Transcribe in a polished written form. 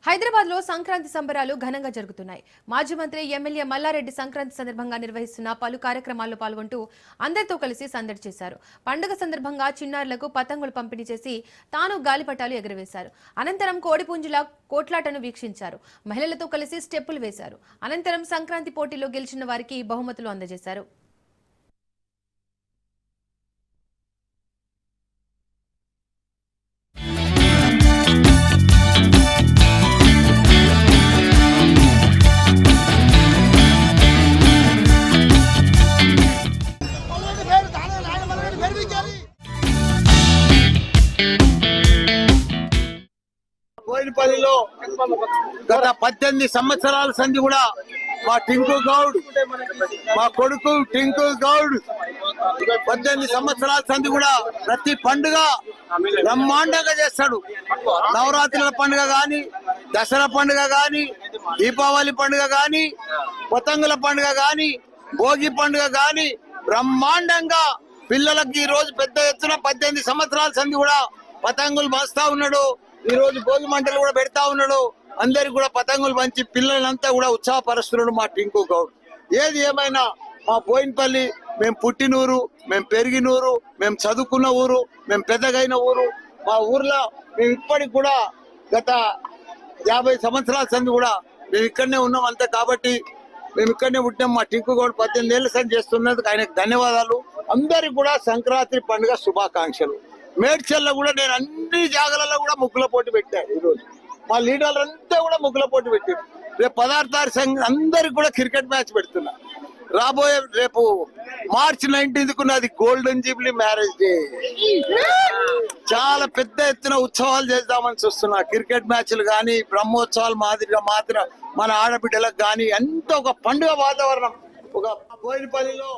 హైదరాబాద్ లో సంక్రాంతి సంబరాలు ఘనంగా జరుగుతున్నాయి. మాజీ మంత్రి ఎమ్మెల్యే మల్లారెడ్డి సంక్రాంతి సందర్భంగా నిర్వహిస్తున్న పలు కార్యక్రమాల్లో పాల్గొంటూ అందరితో కలిసి సందడి చేశారు. పండుగ సందర్భంగా చిన్నారులకు పతంగులు పంపిణీ చేసి తాను గాలిపటాలు ఎగురవేశారు. అనంతరం కోడిపుంజుల కోట్లాటను వీక్షించారు. మహిళలతో కలిసి స్టెప్పులు వేశారు. అనంతరం సంక్రాంతి పోటీలో గెలిచిన వారికి బహుమతులు అందజేశారు. బోయినపల్లిలో గత 18 సంవత్సరాల సంధి కూడా మా టింకు గౌడ్, మా కొడుకు టింకు గౌడ్ 18 సంవత్సరాల సంధి కూడా ప్రతి పండుగ బ్రహ్మాండంగా చేస్తాడు. నవరాత్రుల పండుగ గాని, దసరా పండుగ గాని, దీపావళి పండుగ గాని, పతంగుల పండుగ గాని, భోగి పండుగ గాని బ్రహ్మాండంగా పిల్లలకి ఈ రోజు పెద్ద ఎత్తున 18 సంవత్సరాల సంధి కూడా పతంగులు మోస్తా ఉన్నాడు. ఈ రోజు భోగి మంటలు కూడా పెడతా ఉన్నాడు. అందరికి కూడా పతంగులు పంచి పిల్లలంతా కూడా ఉత్సాహపరుస్తున్నాడు మా టింకు గౌడ్. ఏది ఏమైనా మా బోయినపల్లి మేము పుట్టినూరు, మేము పెరిగినూరు, మేము చదువుకున్న ఊరు, మేము పెద్దగైన ఊరు. మా ఊర్లో మేము ఇప్పటికి కూడా గత 50 సంవత్సరాల సంది కూడా మేము ఇక్కడనే ఉన్నాం అంతే. కాబట్టి మేము ఇక్కడనే పుట్టినాం. మా టింకు గౌడ్ 18 ఏళ్ల సంది చేస్తున్నందుకు ఆయనకు ధన్యవాదాలు. అందరికి కూడా సంక్రాంతి పండుగ శుభాకాంక్షలు. మేడ్చల్లో కూడా నేను అన్ని జాగాలలో కూడా ముగ్గుల పోటీ పెట్టాను. ఈరోజు మా లీడర్లు అంతా కూడా ముగ్గుల పోటీ పెట్టారు. రేపు 16 తారీఖు అందరికి కూడా క్రికెట్ మ్యాచ్ పెడుతున్నా. రాబోయే రేపు మార్చి 19కు నాది గోల్డెన్ జూబ్లీ మ్యారేజ్ డే. చాలా పెద్ద ఎత్తున ఉత్సవాలు చేద్దామని చూస్తున్నా. క్రికెట్ మ్యాచ్లు కానీ, బ్రహ్మోత్సవాలు మాదిరిగా మాత్రం మన ఆడబిడ్డలకు కానీ అంత ఒక పండుగ వాతావరణం. ఒక బోయినపల్లిలో